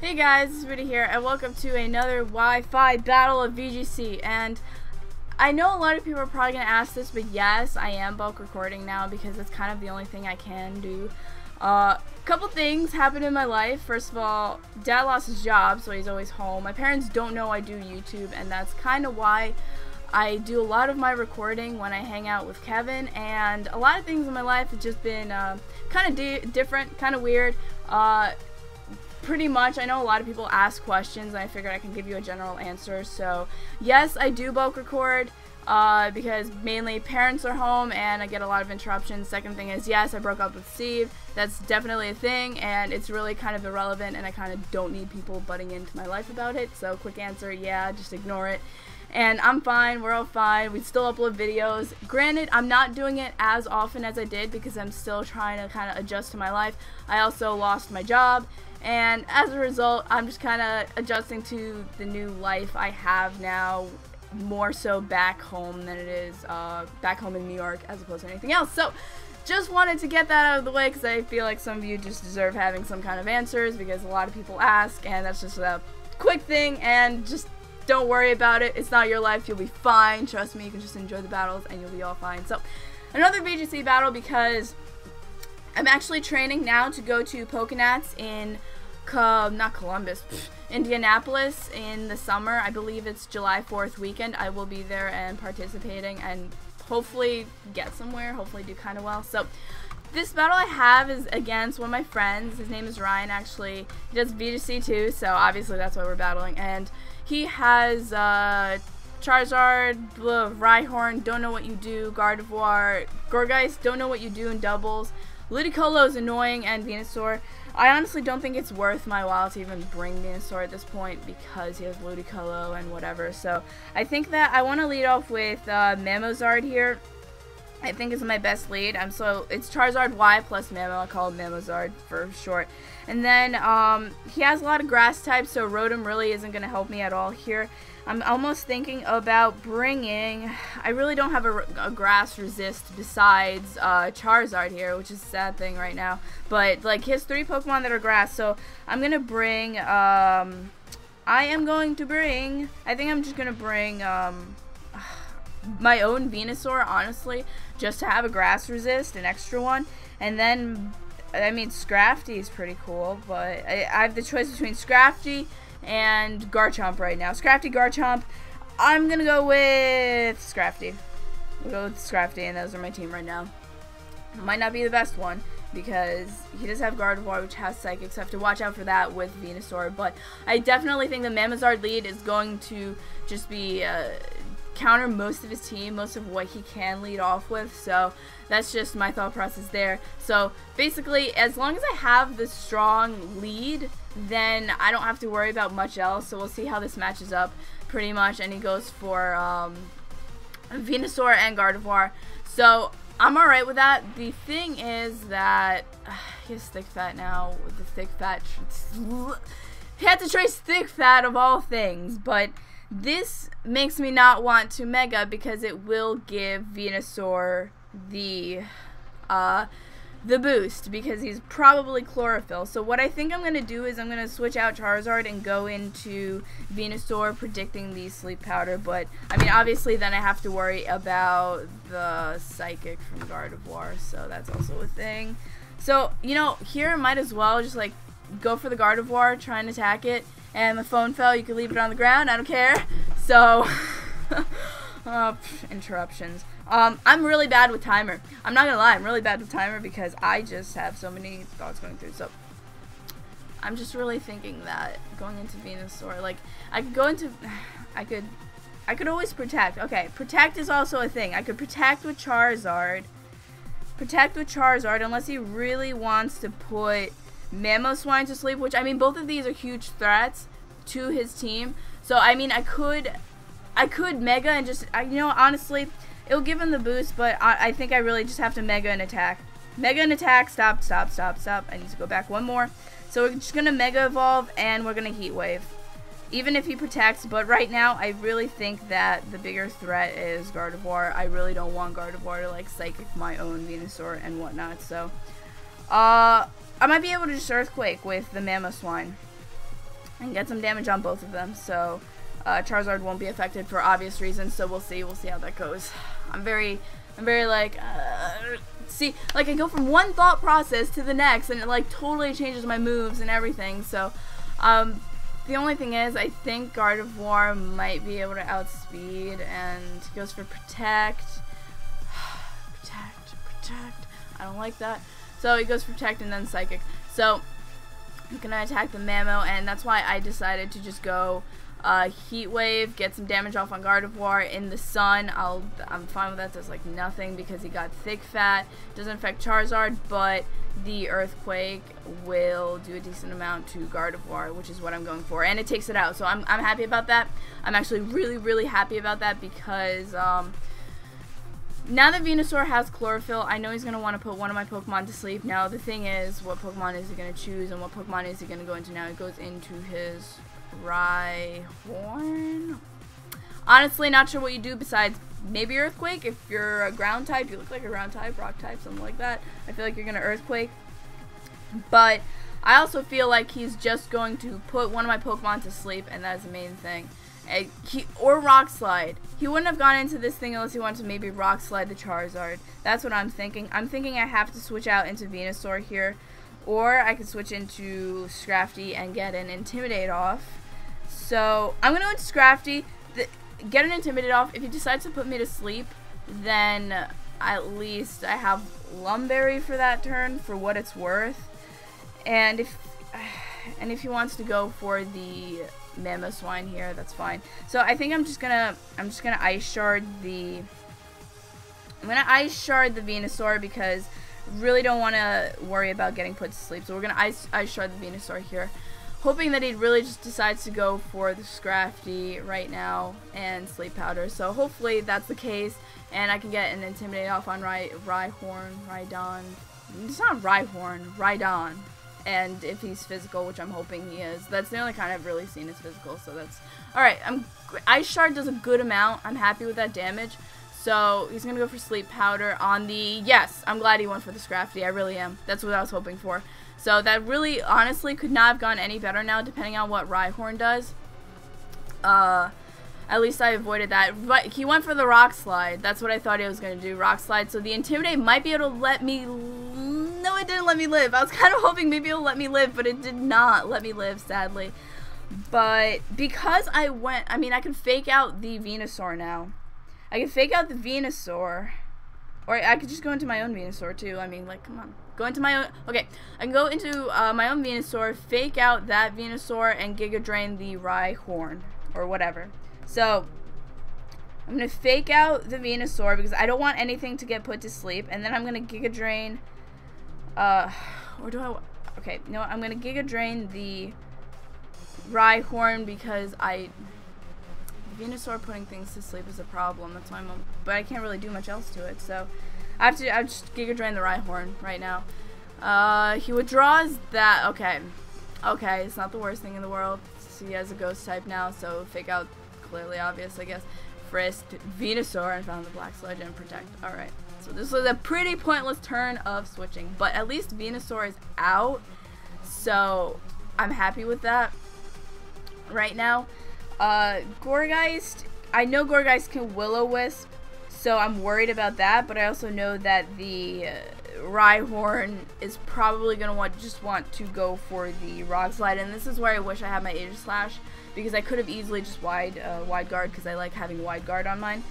Hey guys, this is Mooty here, and welcome to another Wi-Fi battle of VGC. And I know a lot of people are probably going to ask this, but yes, I am bulk recording now because it's kind of the only thing I can do. Couple things happened in my life. First of all, Dad lost his job, so he's always home. My parents don't know I do YouTube, and that's kind of why I do a lot of my recording when I hang out with Kevin. And a lot of things in my life have just been kind of different, kind of weird. Pretty much, I know a lot of people ask questions, and I figured I can give you a general answer. So, yes, I do bulk record, because mainly parents are home, and I get a lot of interruptions. Second thing is, yes, I broke up with Steve. That's definitely a thing, and it's really kind of irrelevant, and I kind of don't need people butting into my life about it. So, quick answer, yeah, just ignore it. And I'm fine, we're all fine, we still upload videos. Granted, I'm not doing it as often as I did because I'm still trying to kind of adjust to my life. I also lost my job, and as a result, I'm just kind of adjusting to the new life I have now, more so back home than it is back home in New York as opposed to anything else. So, just wanted to get that out of the way because I feel like some of you just deserve having some kind of answers because a lot of people ask, and that's just a quick thing, and just don't worry about it. It's not your life. You'll be fine. Trust me, you can just enjoy the battles and you'll be all fine. So, another VGC battle because I'm actually training now to go to Pokénats in not Columbus, Indianapolis in the summer. I believe it's July 4th weekend. I will be there and participating and hopefully get somewhere, hopefully do kind of well. So, this battle I have is against one of my friends. His name is Ryan, actually. He does VGC too, so obviously that's why we're battling. And he has Charizard, Rhyhorn, Don't Know What You Do, Gardevoir, Gourgeist, Don't Know What You Do in doubles. Ludicolo is annoying, and Venusaur. I honestly don't think it's worth my while to even bring Venusaur at this point because he has Ludicolo and whatever. So I think that I want to lead off with Mamosard here. I think is my best lead. It's Charizard Y plus Mamo. I call him Mamosard for short. And then he has a lot of grass types, so Rotom really isn't going to help me at all here. I'm almost thinking about bringing. I really don't have a grass resist besides Charizard here, which is a sad thing right now. But like he has 3 Pokemon that are grass, so I'm gonna bring. I think I'm just gonna bring my own Venusaur, honestly, just to have a grass resist, an extra one. And then, I mean, Scrafty is pretty cool, but I have the choice between Scrafty and Garchomp right now. Scrafty, Garchomp. I'm gonna go with Scrafty. We'll go with Scrafty, and those are my team right now. Might not be the best one because he does have Gardevoir, which has Psychic, so I have to watch out for that with Venusaur. But I definitely think the Mamosard lead is going to just be counter most of his team, most of what he can lead off with. So that's just my thought process there. So basically, as long as I have the strong lead, then I don't have to worry about much else. So we'll see how this matches up pretty much. And he goes for Venusaur and Gardevoir. So I'm alright with that. The thing is that he has Thick Fat now. With the Thick Fat, he had to trace Thick Fat of all things, but this makes me not want to Mega because it will give Venusaur the boost because he's probably Chlorophyll. So what I think I'm going to do is I'm going to switch out Charizard and go into Venusaur, predicting the Sleep Powder. But, I mean, obviously then I have to worry about the Psychic from Gardevoir, so that's also a thing. So, you know, here I might as well just, like, go for the Gardevoir, try and attack it. And the phone fell, you can leave it on the ground, I don't care. So, interruptions. I'm really bad with timer. I'm not gonna lie, I'm really bad with timer because I just have so many thoughts going through. So, I'm just really thinking that going into Venusaur, like, I could go into, I could always protect. Okay, protect is also a thing. I could protect with Charizard. Protect with Charizard unless he really wants to put Mamoswine to sleep, which, I mean, both of these are huge threats to his team. So, I mean, I could Mega and just, you know, honestly, it'll give him the boost, but I think I really just have to Mega and attack. Mega and attack, stop. I need to go back one more. So, we're just going to Mega Evolve, and we're going to Heat Wave. Even if he protects, but right now, I really think that the bigger threat is Gardevoir. I really don't want Gardevoir to, like, Psychic my own Venusaur and whatnot, so, I might be able to just Earthquake with the Mamoswine. and get some damage on both of them. So Charizard won't be affected for obvious reasons. So we'll see how that goes. I'm very like see, like I go from one thought process to the next, and it like totally changes my moves and everything. So the only thing is, I think Gardevoir might be able to outspeed, and he goes for Protect. Protect. I don't like that. So he goes for Protect and then Psychic. So I'm gonna attack the Mammo, and that's why I decided to just go Heat Wave, get some damage off on Gardevoir in the sun. I'm fine with that. Does like nothing because he got Thick Fat. Doesn't affect Charizard, but the Earthquake will do a decent amount to Gardevoir, which is what I'm going for, and it takes it out. So I'm happy about that. I'm actually really happy about that because now that Venusaur has Chlorophyll, I know he's going to want to put one of my Pokemon to sleep. Now the thing is, what Pokemon is he going to choose, and what Pokemon is he going to go into now? He goes into his Rhyhorn. Honestly, not sure what you do besides maybe Earthquake. If you're a ground type, you look like a ground type, rock type, something like that. I feel like you're going to Earthquake. But I also feel like he's just going to put one of my Pokemon to sleep, and that's the main thing. Or Rock Slide. He wouldn't have gone into this thing unless he wanted to maybe Rock Slide the Charizard. That's what I'm thinking. I'm thinking I have to switch out into Venusaur here. Or I could switch into Scrafty and get an Intimidate off. So I'm going to go into Scrafty, get an Intimidate off. If he decides to put me to sleep, then at least I have Lumberry for that turn, for what it's worth. And if he wants to go for the Mamoswine here, that's fine. So I think I'm just gonna Ice Shard the Venusaur because I really don't want to worry about getting put to sleep. So we're gonna Ice Shard the Venusaur here, hoping that he really just decides to go for the Scrafty right now and Sleep Powder. So hopefully that's the case, and I can get an Intimidate off on Rhydon. It's not Rhyhorn, Rhydon. And if he's physical, which I'm hoping he is, that's the only kind I've really seen is physical, so that's alright. Ice Shard does a good amount. I'm happy with that damage. So he's gonna go for Sleep Powder on the, yes, I'm glad he went for the Scrafty. I really am. That's what I was hoping for. So that really honestly could not have gone any better now, depending on what Rhyhorn does. At least I avoided that. But he went for the Rock Slide. That's what I thought he was gonna do, Rock Slide. So the Intimidate might be able to let me. No, it didn't let me live. I was kind of hoping maybe it'll let me live, but it did not let me live, sadly. But because I mean, I can fake out the Venusaur now. I can fake out the Venusaur. Or I could just go into my own Venusaur, too. I mean, like, come on. Go into my own. Okay, I can go into my own Venusaur, fake out that Venusaur, and Giga Drain the Rhyhorn. Or whatever. So, I'm going to fake out the Venusaur because I don't want anything to get put to sleep. And then I'm going to Giga Drain. Or do I? Okay, no, I'm gonna Giga Drain the Rhyhorn because Venusaur putting things to sleep is a problem. That's why but I can't really do much else to it. So I just Giga Drain the Rhyhorn right now. He withdraws that. Okay, it's not the worst thing in the world. So he has a Ghost type now, so fake out clearly obvious, I guess. Frisked Venusaur and found the Black Sludge and Protect. All right. So this was a pretty pointless turn of switching, but at least Venusaur is out, so I'm happy with that right now. Gourgeist, I know Gourgeist can Will-O-Wisp, so I'm worried about that, but I also know that the Rhyhorn is probably going to just want to go for the Rock Slide, and this is where I wish I had my Aegislash, because I could have easily just wide guard, because I like having wide guard on mine.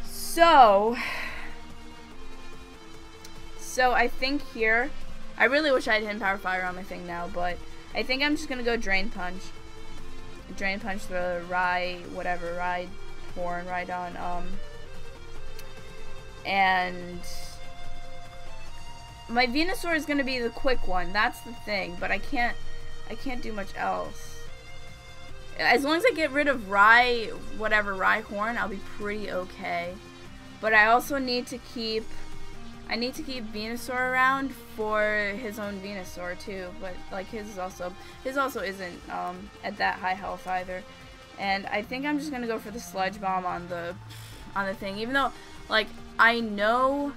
So I think here, I really wish I had Hidden Power Fire on my thing now, but I think I'm just going to go Drain Punch. Drain Punch the Rhyhorn, Rhydon, and my Venusaur is going to be the quick one, that's the thing, but I can't do much else. As long as I get rid of Rhyhorn, I'll be pretty okay. But I also need to keep Venusaur around for his own Venusaur too, but like his also isn't at that high health either. And I think I'm just gonna go for the Sludge Bomb on the thing, even though I know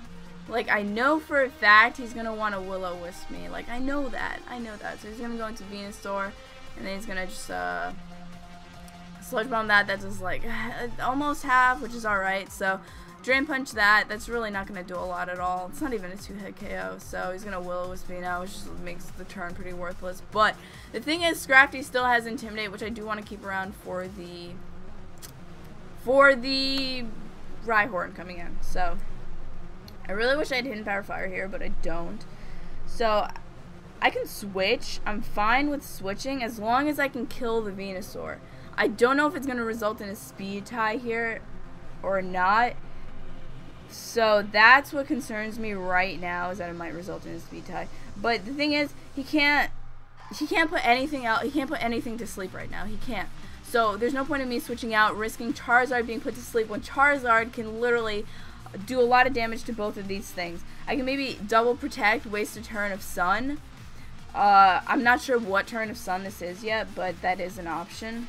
for a fact he's gonna want to Will-O-Wisp me. Like I know that. So he's gonna go into Venusaur, And then he's gonna just Sludge Bomb that. That does like almost half, which is alright. So Drain Punch that. That's really not gonna do a lot at all. It's not even a 2-hit KO. So he's gonna Will-O-Wisp me now, which just makes the turn pretty worthless. But the thing is, Scrafty still has Intimidate, which I do want to keep around for the Rhyhorn coming in. So I really wish I had Hidden Power Fire here, but I don't. So I can switch. I'm fine with switching as long as I can kill the Venusaur. I don't know if it's going to result in a speed tie here or not. So that's what concerns me right now, is that it might result in a speed tie. But the thing is, he can't put anything out. He can't put anything to sleep right now. He can't. So there's no point in me switching out, risking Charizard being put to sleep when Charizard can literally do a lot of damage to both of these things. I can maybe double protect, waste a turn of Sun. I'm not sure what turn of Sun this is yet, but that is an option.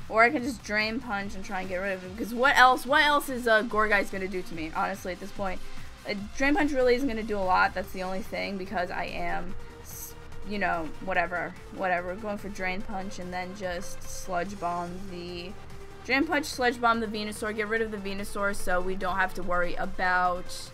Or I can just Drain Punch and try and get rid of him, because what else is Gourgeist going to do to me, honestly, at this point? Drain Punch really isn't going to do a lot. That's the only thing, because I am, you know, whatever. Going for Drain Punch and then just Sludge Bomb the... Drain Punch, Sludge Bomb the Venusaur, get rid of the Venusaur so we don't have to worry about...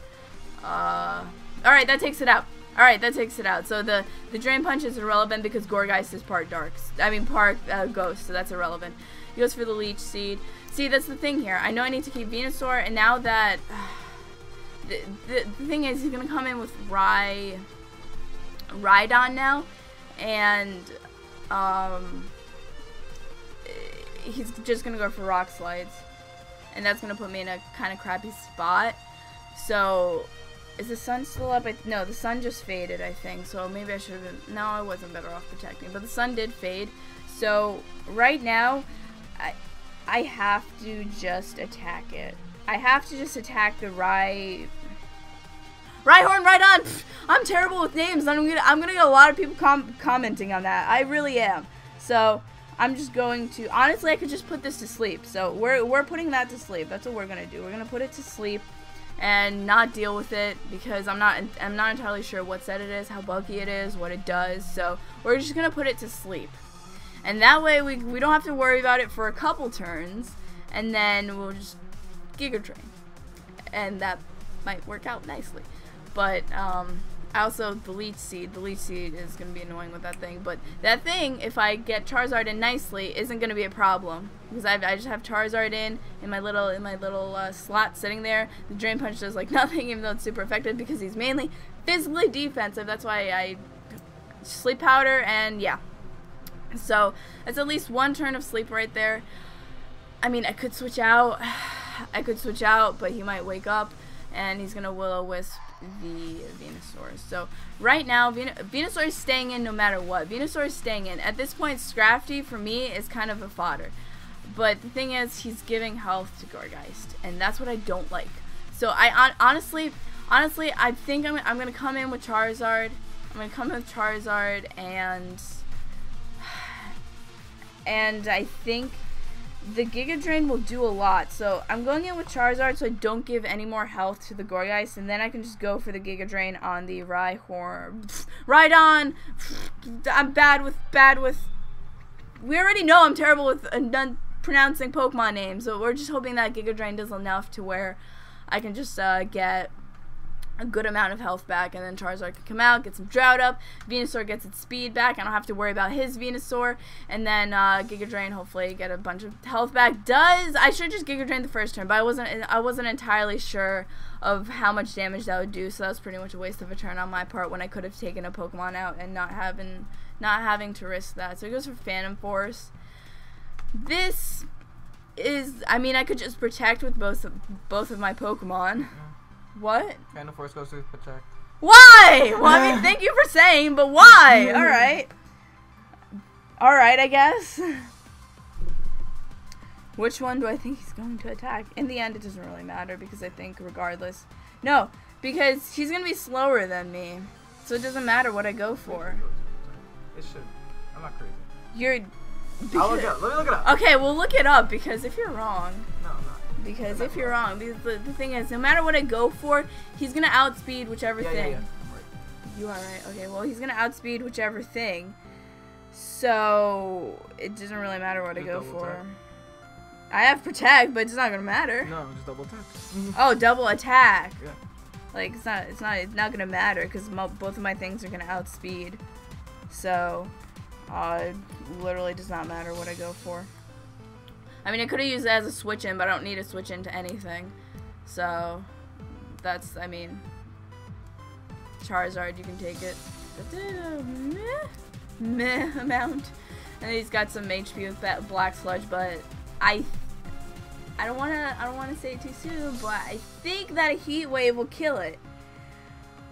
Alright, that takes it out. Alright, that takes it out. So the Drain Punch is irrelevant because Gourgeist is part Ghost, so that's irrelevant. He goes for the Leech Seed. See, that's the thing here. I know I need to keep Venusaur, and now that... the thing is, he's going to come in with Rhydon now, and he's just going to go for Rock Slides, and that's going to put me in a kind of crappy spot. So... is the sun still up? No, the sun just faded, I think. So maybe I should have been... no, I wasn't better off protecting. But the sun did fade. So right now, I have to just attack it. I have to just attack the Rhyhorn right on! Pfft, I'm terrible with names. I'm gonna get a lot of people commenting on that. I really am. So I'm just going to... honestly, I could just put this to sleep. So we're putting that to sleep. That's what we're gonna do. We're gonna put it to sleep and not deal with it, because I'm not entirely sure what set it is, how bulky it is, what it does. So we're just gonna put it to sleep, and that way we don't have to worry about it for a couple turns, and then we'll just Giga Drain, and that might work out nicely. But also the Leech Seed is gonna be annoying with that thing. But that thing, if I get Charizard in nicely, isn't gonna be a problem, because I just have Charizard in my little slot sitting there. The Drain Punch does like nothing, even though it's super effective because he's mainly physically defensive. That's why I Sleep Powder, and yeah. So that's at least one turn of sleep right there. I mean, I could switch out, but he might wake up, and he's gonna Will-O-Wisp the Venusaur. So right now, Venusaur is staying in no matter what. Venusaur is staying in. At this point, Scrafty for me is kind of a fodder. But the thing is, he's giving health to Gourgeist, and that's what I don't like. So I honestly, I think I'm gonna come in with Charizard. I'm gonna come in with Charizard, and I think the Giga Drain will do a lot. So I'm going in with Charizard so I don't give any more health to the Gourgeist, and then I can just go for the Giga Drain on the Rhyhorn. Rhydon! I'm bad with... we already know I'm terrible with pronouncing Pokemon names, so we're just hoping that Giga Drain does enough to where I can just get a good amount of health back, and then Charizard can come out, get some drought up, Venusaur gets its speed back, I don't have to worry about his Venusaur, and then Giga Drain, hopefully get a bunch of health back. I should just Giga Drain the first turn, but I wasn't entirely sure of how much damage that would do, so that was pretty much a waste of a turn on my part when I could have taken a Pokemon out and not having to risk that. So it goes for Phantom Force. This is, I mean, I could just protect with both of my Pokemon. What? Phantom Force goes to protect. Why? Well, I mean, thank you for saying, but why? Alright. Alright, I guess. Which one do I think he's going to attack? In the end, it doesn't really matter, because I think regardless... no, because he's going to be slower than me. So it doesn't matter what I go for. It should. I'm not crazy. You're... I'll look it up. Let me look it up. Okay, well, look it up, because if you're wrong... no, I'm not. Because if you're wrong, the thing is, no matter what I go for, he's going to outspeed whichever thing. Yeah. You are right. Okay, well, he's going to outspeed whichever thing. So it doesn't really matter what I go for. Attack. I have protect, but it's not gonna matter. No, just double attack. Oh, double attack. Yeah. Like it's not gonna matter because both of my things are gonna outspeed. So it literally does not matter what I go for. I mean, I could have used it as a switch in, but I don't need to switch into anything. So that's, I mean, Charizard, you can take it. Meh amount. And he's got some HP with Black Sludge, but I don't wanna say it too soon, but I think that a Heat Wave will kill it.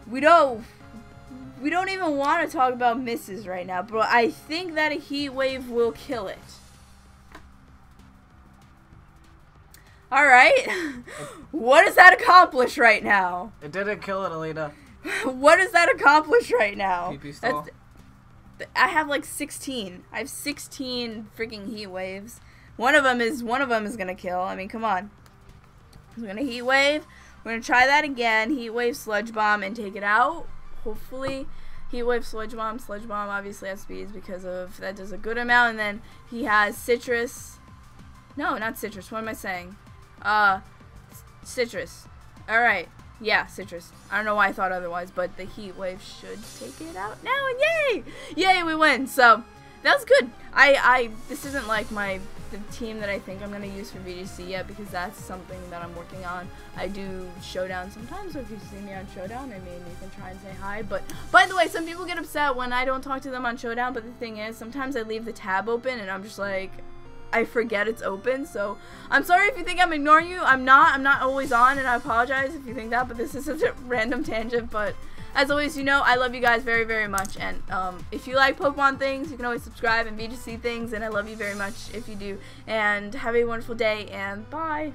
We don't even want to talk about misses right now, but I think that a Heat Wave will kill it. Alright. What does that accomplish right now? It didn't kill it, Alita. What does that accomplish right now? PP stall. I have like 16. I have 16 freaking Heat Waves. One of them is gonna kill. I mean, come on. We're gonna Heat Wave. We're gonna try that again. Heat Wave, Sludge Bomb, and take it out. Hopefully, Heat Wave, Sludge Bomb. Sludge Bomb obviously has speeds because of that does a good amount. And then he has Citrus. No, not Citrus. What am I saying? Citrus. All right. Yeah, Citrus. I don't know why I thought otherwise, but the Heat Wave should take it out now, and yay! Yay, we win! So, that was good. This isn't like the team that I think I'm going to use for VGC yet, because that's something that I'm working on. I do Showdown sometimes, so if you see me on Showdown, I mean, you can try and say hi. But, by the way, some people get upset when I don't talk to them on Showdown, but the thing is, sometimes I leave the tab open, and I'm just like, I forget it's open, so I'm sorry if you think I'm ignoring you. I'm not always on, and I apologize if you think that, but this is such a random tangent. But as always, you know, I love you guys very, very much, and if you like Pokemon things, you can always subscribe, and VGC things, and I love you very much if you do, and have a wonderful day, and bye.